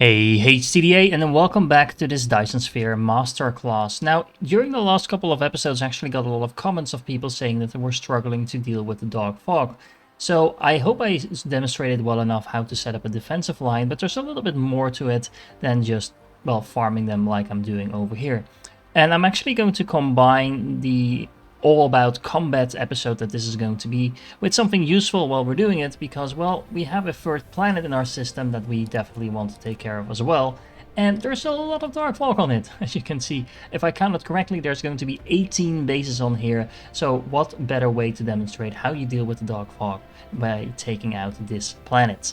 Hey HCDA, and then welcome back to this Dyson Sphere Masterclass. Now, during the last couple of episodes, I actually got a lot of comments of people saying that they were struggling to deal with the dog fog. So I hope I demonstrated well enough how to set up a defensive line, but there's a little bit more to it than just, well, farming them like I'm doing over here. And I'm actually going to combine the all about combat episode that this is going to be with something useful while we're doing it, because, well, we have a third planet in our system that we definitely want to take care of as well. And there's a lot of dark fog on it. As you can see, if I counted correctly, there's going to be 18 bases on here. So what better way to demonstrate how you deal with the dark fog by taking out this planet?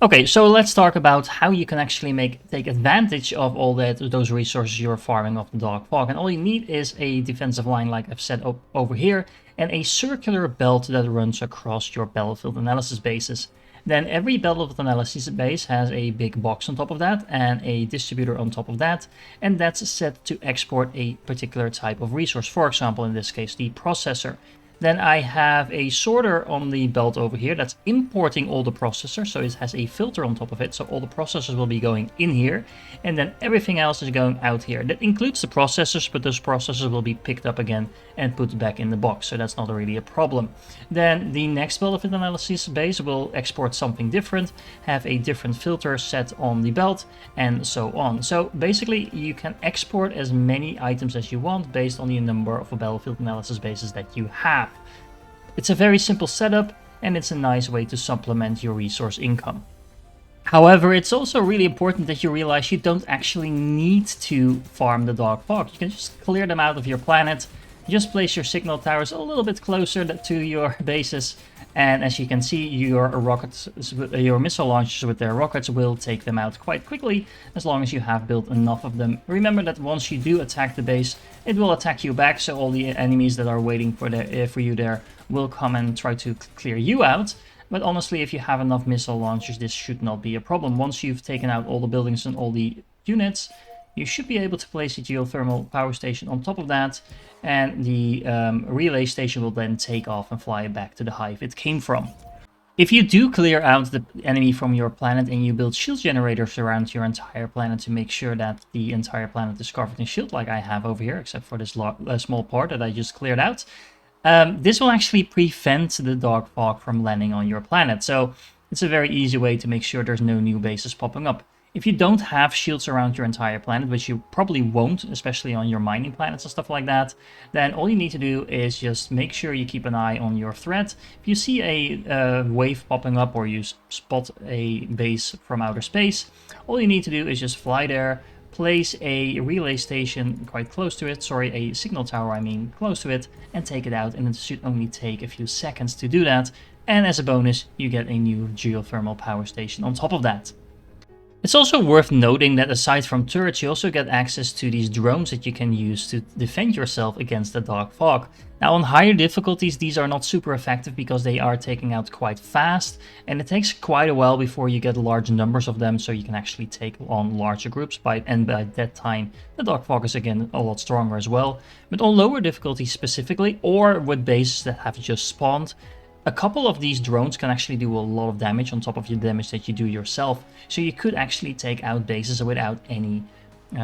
Okay, so let's talk about how you can actually take advantage of all those resources you're farming off the dog fog. And all you need is a defensive line like I've set up over here, and a circular belt that runs across your battlefield analysis bases. Then every battlefield analysis base has a big box on top of that and a distributor on top of that, and that's set to export a particular type of resource, for example in this case the processor. Then I have a sorter on the belt over here that's importing all the processors, so it has a filter on top of it, so all the processors will be going in here, and then everything else is going out here. That includes the processors, but those processors will be picked up again and put back in the box, so that's not really a problem. Then the next battlefield analysis base will export something different, have a different filter set on the belt, and so on. So basically you can export as many items as you want based on the number of battlefield analysis bases that you have. It's a very simple setup, and it's a nice way to supplement your resource income. However, it's also really important that you realize you don't actually need to farm the dog fog. You can just clear them out of your planet. Just place your signal towers a little bit closer to your bases, and as you can see, your missile launchers with their rockets will take them out quite quickly, as long as you have built enough of them. Remember that once you do attack the base, it will attack you back, so all the enemies that are waiting for you there will come and try to clear you out. But honestly, if you have enough missile launchers, this should not be a problem. Once you've taken out all the buildings and all the units, you should be able to place a geothermal power station on top of that, and the relay station will then take off and fly back to the hive it came from. If you do clear out the enemy from your planet and you build shield generators around your entire planet to make sure that the entire planet is covered in shield, like I have over here, except for this small part that I just cleared out, this will actually prevent the dark fog from landing on your planet. So it's a very easy way to make sure there's no new bases popping up. If you don't have shields around your entire planet, which you probably won't, especially on your mining planets and stuff like that, then all you need to do is just make sure you keep an eye on your threat. If you see a wave popping up, or you spot a base from outer space, all you need to do is just fly there, place a relay station quite close to it, a signal tower close to it, and take it out, and it should only take a few seconds to do that, and as a bonus you get a new geothermal power station on top of that. It's also worth noting that aside from turrets, you also get access to these drones that you can use to defend yourself against the dark fog. Now, on higher difficulties, these are not super effective because they are taking out quite fast, and it takes quite a while before you get large numbers of them, so you can actually take on larger groups, and by that time the dark fog is again a lot stronger as well. But on lower difficulties specifically, or with bases that have just spawned, a couple of these drones can actually do a lot of damage on top of the damage that you do yourself, so you could actually take out bases without any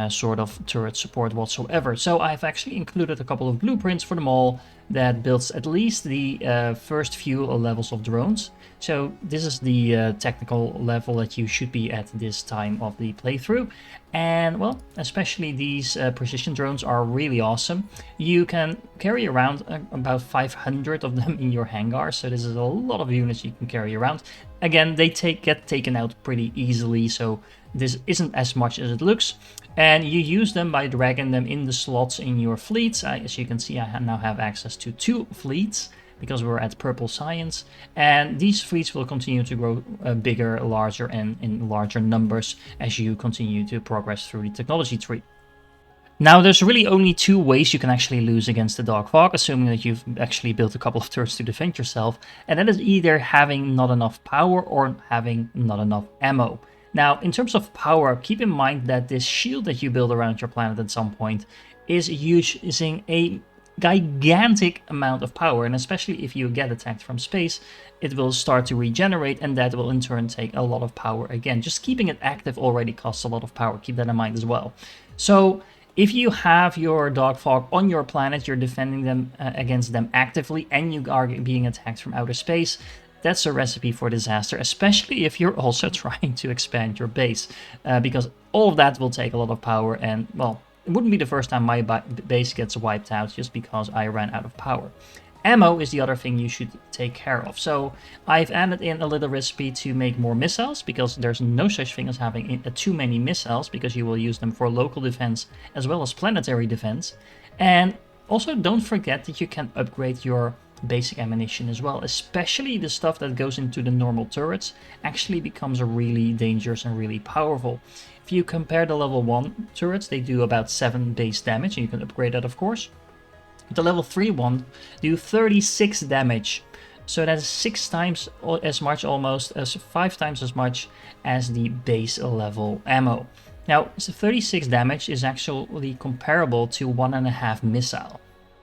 sort of turret support whatsoever. So I've actually included a couple of blueprints for them all that builds at least the first few levels of drones. So this is the technical level that you should be at this time of the playthrough. And well, especially these precision drones are really awesome. You can carry around about 500 of them in your hangar, so this is a lot of units you can carry around. Again, they get taken out pretty easily, so this isn't as much as it looks, and you use them by dragging them in the slots in your fleets. As you can see, I now have access to 2 fleets because we're at purple science, and these fleets will continue to grow bigger, larger, and in larger numbers as you continue to progress through the technology tree. Now, there's really only 2 ways you can actually lose against the dark fog, assuming that you've actually built a couple of turrets to defend yourself, and that is either having not enough power or having not enough ammo. Now, in terms of power, keep in mind that this shield that you build around your planet at some point is using a gigantic amount of power, and especially if you get attacked from space, it will start to regenerate, and that will in turn take a lot of power again. Just keeping it active already costs a lot of power, keep that in mind as well. So if you have your dog fog on your planet, you're defending them against them actively, and you are being attacked from outer space, that's a recipe for disaster, especially if you're also trying to expand your base, because all of that will take a lot of power, and, well, it wouldn't be the first time my base gets wiped out just because I ran out of power. Ammo is the other thing you should take care of. So I've added in a little recipe to make more missiles, because there's no such thing as having too many missiles, because you will use them for local defense as well as planetary defense. And also don't forget that you can upgrade your basic ammunition as well, especially the stuff that goes into the normal turrets actually becomes really dangerous and really powerful. If you compare the level 1 turrets, they do about 7 base damage, and you can upgrade that of course. The level 3 one do 36 damage, so that's 6 times as much, almost as 5 times as much as the base level ammo. Now, 36 damage is actually comparable to 1.5 missile.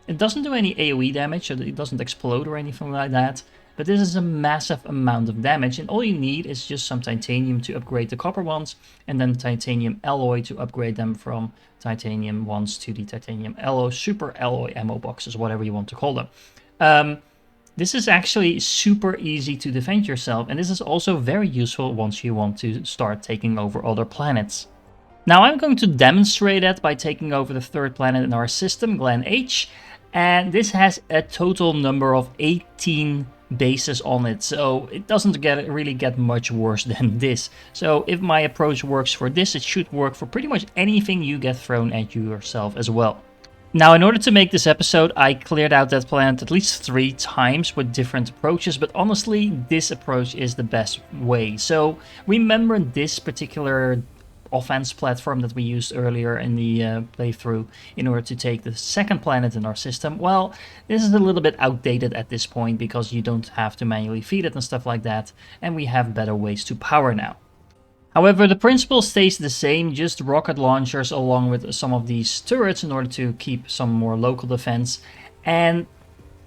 It doesn't do any AoE damage, so it doesn't explode or anything like that, but this is a massive amount of damage, and all you need is just some titanium to upgrade the copper ones, and then titanium alloy to upgrade them from titanium ones to the titanium alloy, super alloy ammo boxes, whatever you want to call them. This is actually super easy to defend yourself, and this is also very useful once you want to start taking over other planets. Now I'm going to demonstrate that by taking over the 3rd planet in our system, Glen H, and this has a total number of 18 bases on it, so it doesn't really get much worse than this. So if my approach works for this, it should work for pretty much anything you get thrown at you yourself as well. Now, in order to make this episode, I cleared out that planet at least 3 times with different approaches, but honestly, this approach is the best way. So remember this particular offense platform that we used earlier in the playthrough in order to take the 2nd planet in our system? Well, this is a little bit outdated at this point because you don't have to manually feed it and stuff like that, and we have better ways to power now. However, the principle stays the same, just rocket launchers along with some of these turrets in order to keep some more local defense. And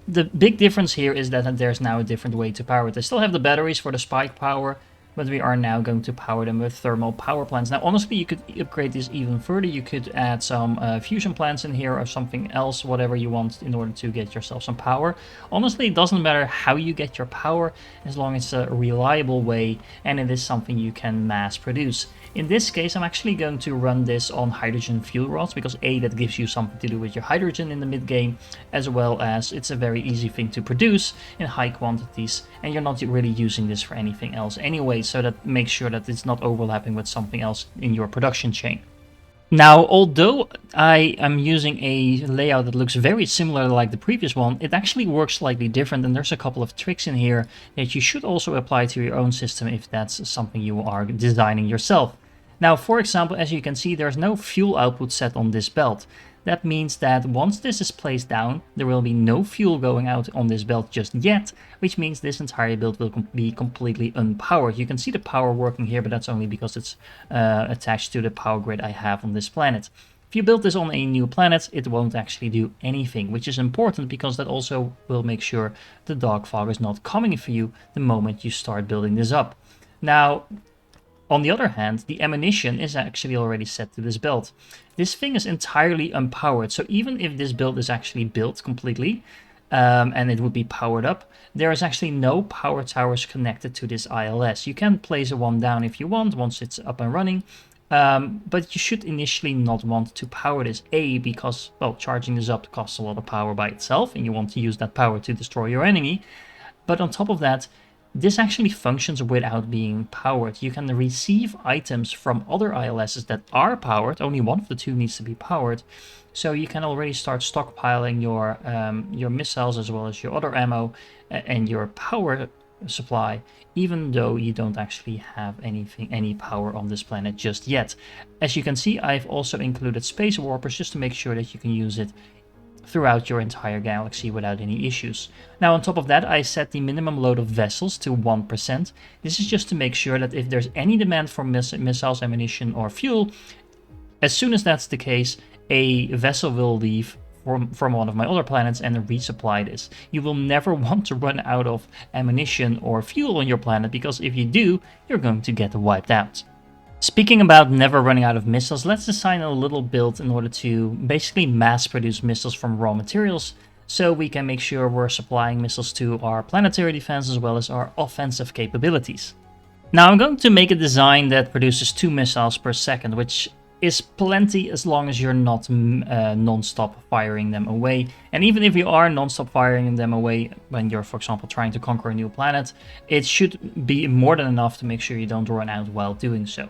the big difference here is that there's now a different way to power it. They still have the batteries for the spike power, but we are now going to power them with thermal power plants. Now, honestly, you could upgrade this even further. You could add some fusion plants in here or something else, whatever you want in order to get yourself some power. Honestly, it doesn't matter how you get your power, as long as it's a reliable way and it is something you can mass produce. In this case, I'm actually going to run this on hydrogen fuel rods, because A, that gives you something to do with your hydrogen in the mid-game, as well as it's a very easy thing to produce in high quantities, and you're not really using this for anything else anyway, so that makes sure that it's not overlapping with something else in your production chain. Now, although I am using a layout that looks very similar like the previous one, it actually works slightly different, and there's a couple of tricks in here that you should also apply to your own system if that's something you are designing yourself. Now, for example, as you can see, there's no fuel output set on this belt. That means that once this is placed down, there will be no fuel going out on this belt just yet, which means this entire build will be completely unpowered. You can see the power working here, but that's only because it's attached to the power grid I have on this planet. If you build this on a new planet, it won't actually do anything, which is important because that also will make sure the dog fog is not coming for you the moment you start building this up. Now, on the other hand, the ammunition is actually already set to this belt. This thing is entirely unpowered, so even if this build is actually built completely, and it would be powered up, there is actually no power towers connected to this ILS. You can place one down if you want, once it's up and running, but you should initially not want to power this. A, because, well, charging this up costs a lot of power by itself, and you want to use that power to destroy your enemy, but on top of that, this actually functions without being powered. You can receive items from other ILSs that are powered. Only one of the 2 needs to be powered. So you can already start stockpiling your missiles as well as your other ammo and your power supply, even though you don't actually have any power on this planet just yet. As you can see, I've also included space warpers just to make sure that you can use it throughout your entire galaxy without any issues. Now, on top of that, I set the minimum load of vessels to 1%. This is just to make sure that if there's any demand for missiles, ammunition, or fuel, as soon as that's the case, a vessel will leave from one of my other planets and resupply this. You will never want to run out of ammunition or fuel on your planet, because if you do, you're going to get wiped out. Speaking about never running out of missiles, let's design a little build in order to basically mass produce missiles from raw materials, so we can make sure we're supplying missiles to our planetary defense as well as our offensive capabilities. Now I'm going to make a design that produces 2 missiles per second, which is plenty as long as you're not non-stop firing them away. And even if you are non-stop firing them away when you're, for example, trying to conquer a new planet, it should be more than enough to make sure you don't run out while doing so.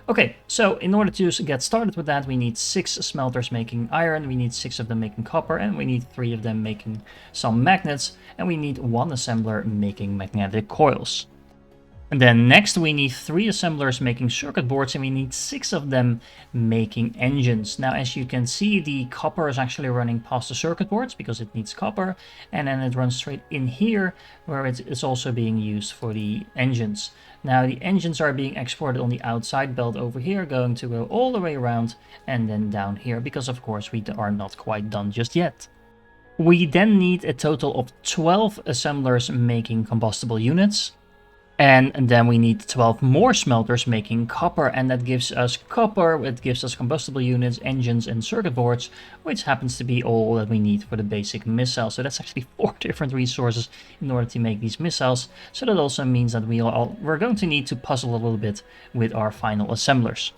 Okay, so in order to get started with that, we need 6 smelters making iron, we need 6 of them making copper, and we need 3 of them making some magnets, and we need 1 assembler making magnetic coils. And then next we need 3 assemblers making circuit boards, and we need 6 of them making engines. Now as you can see, the copper is actually running past the circuit boards because it needs copper, and then it runs straight in here where it is also being used for the engines. Now the engines are being exported on the outside belt over here, going to go all the way around and then down here, because of course we are not quite done just yet. We then need a total of 12 assemblers making combustible units. And then we need 12 more smelters making copper, and that gives us copper, it gives us combustible units, engines, and circuit boards, which happens to be all that we need for the basic missile. So that's actually 4 different resources in order to make these missiles. So that also means that we're going to need to puzzle a little bit with our final assemblers,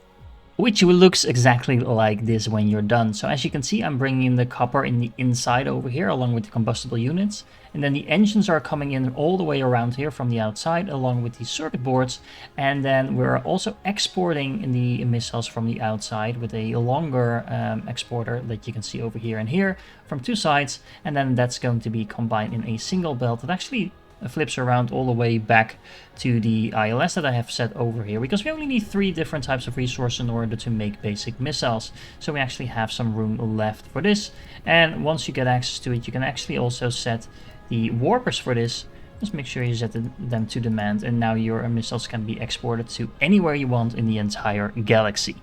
which looks exactly like this when you're done. So as you can see, I'm bringing in the copper in the inside over here along with the combustible units, and then the engines are coming in all the way around here from the outside along with the circuit boards, and then we're also exporting in the missiles from the outside with a longer exporter that you can see over here and here from 2 sides, and then that's going to be combined in a single belt that actually flips around all the way back to the ILS that I have set over here, because we only need 3 different types of resources in order to make basic missiles, so we actually have some room left for this. And once you get access to it, you can actually also set the warpers for this. Just make sure you set them to demand, and now your missiles can be exported to anywhere you want in the entire galaxy.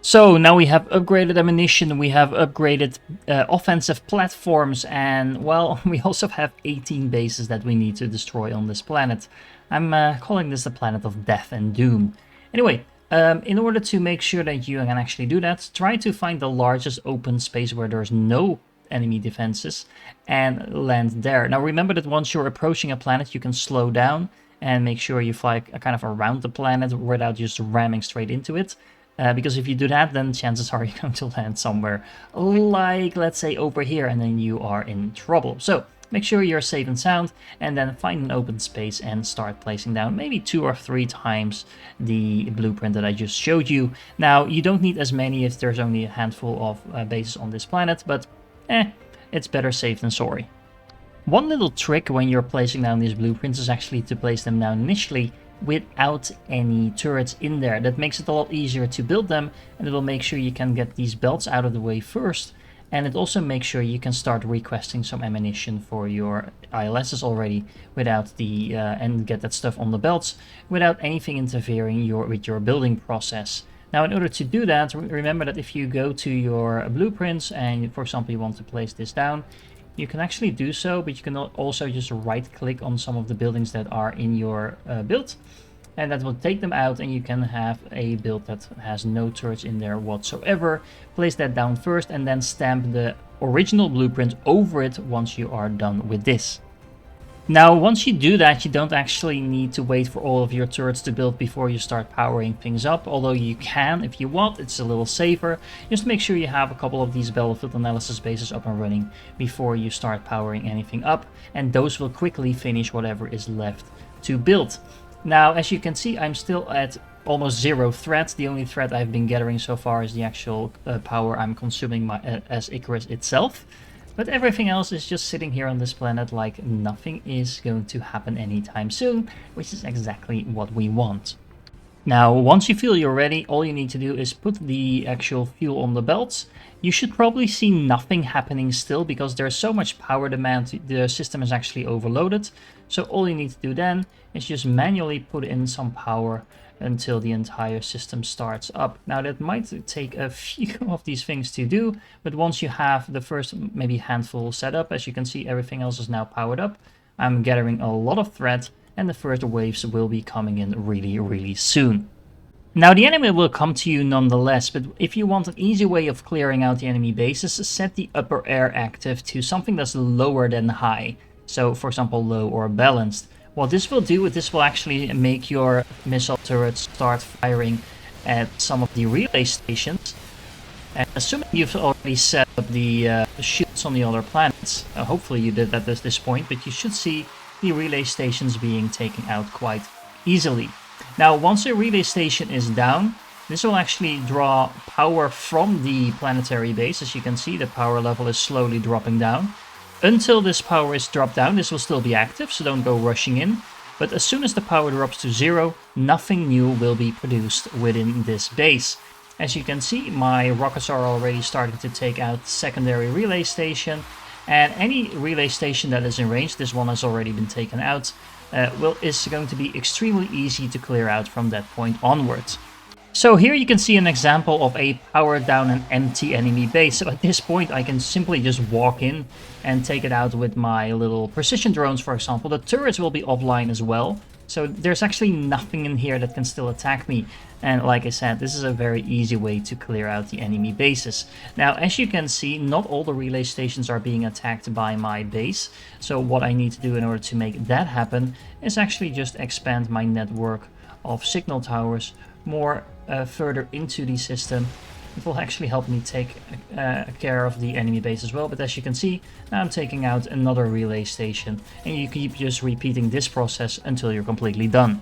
So now we have upgraded ammunition, we have upgraded offensive platforms, and well, we also have 18 bases that we need to destroy on this planet. I'm calling this the planet of death and doom. Anyway, in order to make sure that you can actually do that, try to find the largest open space where there's no enemy defenses and land there. Now remember that once you're approaching a planet, you can slow down and make sure you fly kind of around the planet without just ramming straight into it. Because if you do that, then chances are you're going to land somewhere like, let's say, over here, and then you are in trouble. So make sure you're safe and sound, and then find an open space and start placing down maybe 2 or 3 times the blueprint that I just showed you. Now, you don't need as many if there's only a handful of bases on this planet, but it's better safe than sorry. One little trick when you're placing down these blueprints is actually to place them down initially without any turrets in there. That makes it a lot easier to build them, and it will make sure you can get these belts out of the way first, and it also makes sure you can start requesting some ammunition for your ILSs already without the and get that stuff on the belts without anything interfering with your building process. Now, in order to do that, remember that if you go to your blueprints and, for example, you want to place this down, you can actually do so, but you can also just right-click on some of the buildings that are in your build, and that will take them out, and you can have a build that has no turrets in there whatsoever. Place that down first, and then stamp the original blueprint over it once you are done with this. Now, once you do that, you don't actually need to wait for all of your turrets to build before you start powering things up, although you can if you want. It's a little safer. Just make sure you have a couple of these battlefield analysis bases up and running before you start powering anything up, and those will quickly finish whatever is left to build. Now, as you can see, I'm still at almost 0 threat. The only threat I've been gathering so far is the actual power I'm consuming as Icarus itself. But everything else is just sitting here on this planet like nothing is going to happen anytime soon, which is exactly what we want. Now, once you feel you're ready, all you need to do is put the actual fuel on the belts. You should probably see nothing happening still because there's so much power demand, the system is actually overloaded. So all you need to do then is just manually put in some power until the entire system starts up. Now that might take a few of these things to do, but once you have the first maybe handful set up, as you can see, everything else is now powered up. I'm gathering a lot of thread, and the first waves will be coming in really soon. Now the enemy will come to you nonetheless, but if you want an easy way of clearing out the enemy bases, set the upper air active to something that's lower than high. So for example, low or balanced. What this will do, this will actually make your missile turrets start firing at some of the relay stations. And assuming you've already set up the shields on the other planets, hopefully you did that at this point, but you should see the relay stations being taken out quite easily. Now, once a relay station is down, this will actually draw power from the planetary base. As you can see, the power level is slowly dropping down. Until this power is dropped down, this will still be active, so don't go rushing in. But as soon as the power drops to 0, nothing new will be produced within this base. As you can see, my rockets are already starting to take out the secondary relay station. And any relay station that is in range, this one has already been taken out, is going to be extremely easy to clear out from that point onwards. So here you can see an example of a powered down and empty enemy base. So at this point I can simply just walk in and take it out with my little precision drones, for example. The turrets will be offline as well. So there's actually nothing in here that can still attack me. And like I said, this is a very easy way to clear out the enemy bases. Now, as you can see, not all the relay stations are being attacked by my base. So what I need to do in order to make that happen is actually just expand my network of signal towers more further into the system. It will actually help me take care of the enemy base as well. But as you can see, now I'm taking out another relay station, and you keep just repeating this process until you're completely done.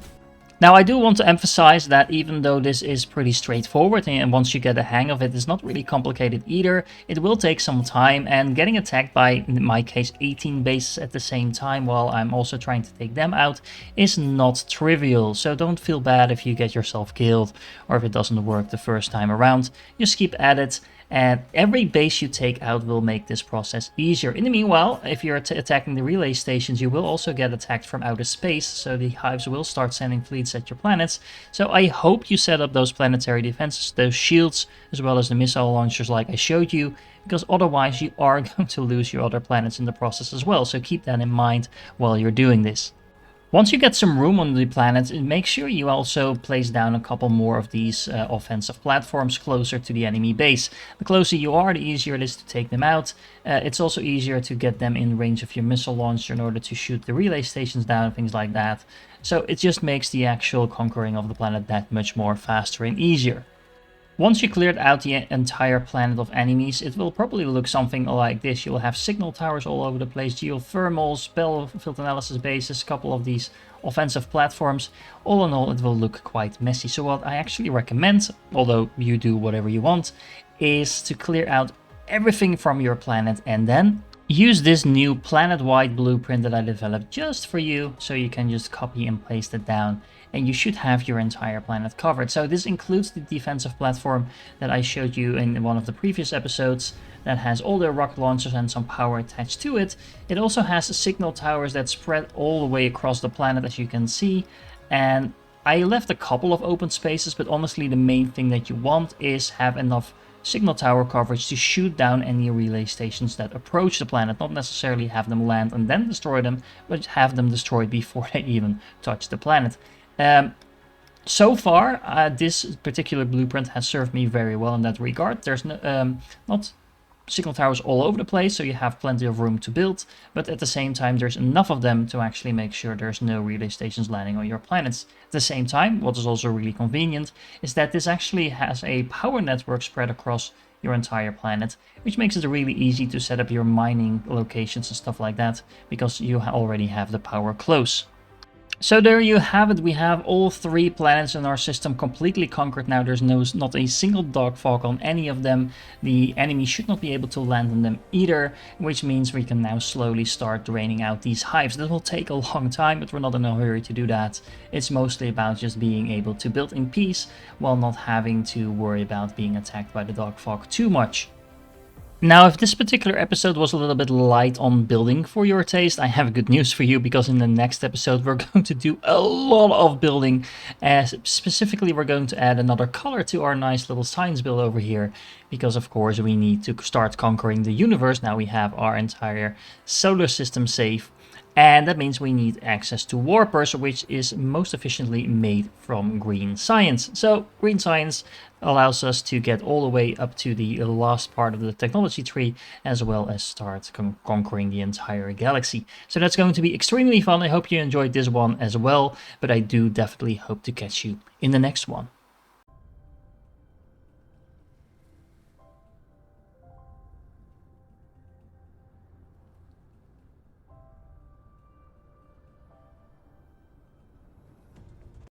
Now, I do want to emphasize that even though this is pretty straightforward, and once you get the hang of it, it's not really complicated either, it will take some time, and getting attacked by, in my case, 18 bases at the same time while I'm also trying to take them out is not trivial. So don't feel bad if you get yourself killed or if it doesn't work the first time around. Just keep at it. And every base you take out will make this process easier. In the meanwhile, if you're attacking the relay stations, you will also get attacked from outer space, so the hives will start sending fleets at your planets. So I hope you set up those planetary defenses, those shields, as well as the missile launchers like I showed you, because otherwise you are going to lose your other planets in the process as well. So keep that in mind while you're doing this. Once you get some room on the planet, make sure you also place down a couple more of these offensive platforms closer to the enemy base. The closer you are, the easier it is to take them out. It's also easier to get them in range of your missile launcher in order to shoot the relay stations down, things like that. So it just makes the actual conquering of the planet that much more faster and easier. Once you cleared out the entire planet of enemies, it will probably look something like this. You'll have signal towers all over the place, geothermals, battlefield analysis bases, a couple of these offensive platforms. All in all, it will look quite messy. So what I actually recommend, although you do whatever you want, is to clear out everything from your planet and then use this new planet-wide blueprint that I developed just for you, so you can just copy and paste it down, and you should have your entire planet covered. So this includes the defensive platform that I showed you in one of the previous episodes that has all the rocket launchers and some power attached to it. It also has signal towers that spread all the way across the planet, as you can see, and I left a couple of open spaces, but honestly the main thing that you want is have enough signal tower coverage to shoot down any relay stations that approach the planet, not necessarily have them land and then destroy them, but have them destroyed before they even touch the planet. So far, this particular blueprint has served me very well in that regard. There's not signal towers all over the place, so you have plenty of room to build, but at the same time there's enough of them to actually make sure there's no relay stations landing on your planets. At the same time, what is also really convenient is that this actually has a power network spread across your entire planet, which makes it really easy to set up your mining locations and stuff like that, because you already have the power close. So there you have it. We have all 3 planets in our system completely conquered now. There's not a single dog fog on any of them. The enemy should not be able to land on them either, which means we can now slowly start draining out these hives. This will take a long time, but we're not in a hurry to do that. It's mostly about just being able to build in peace while not having to worry about being attacked by the dog fog too much. Now, if this particular episode was a little bit light on building for your taste, I have good news for you, because in the next episode we're going to do a lot of building. Specifically, we're going to add another color to our nice little science build over here, because of course we need to start conquering the universe. Now we have our entire solar system safe. And that means we need access to warpers, which is most efficiently made from green science. So green science allows us to get all the way up to the last part of the technology tree, as well as start conquering the entire galaxy. So that's going to be extremely fun. I hope you enjoyed this one as well, but I do definitely hope to catch you in the next one.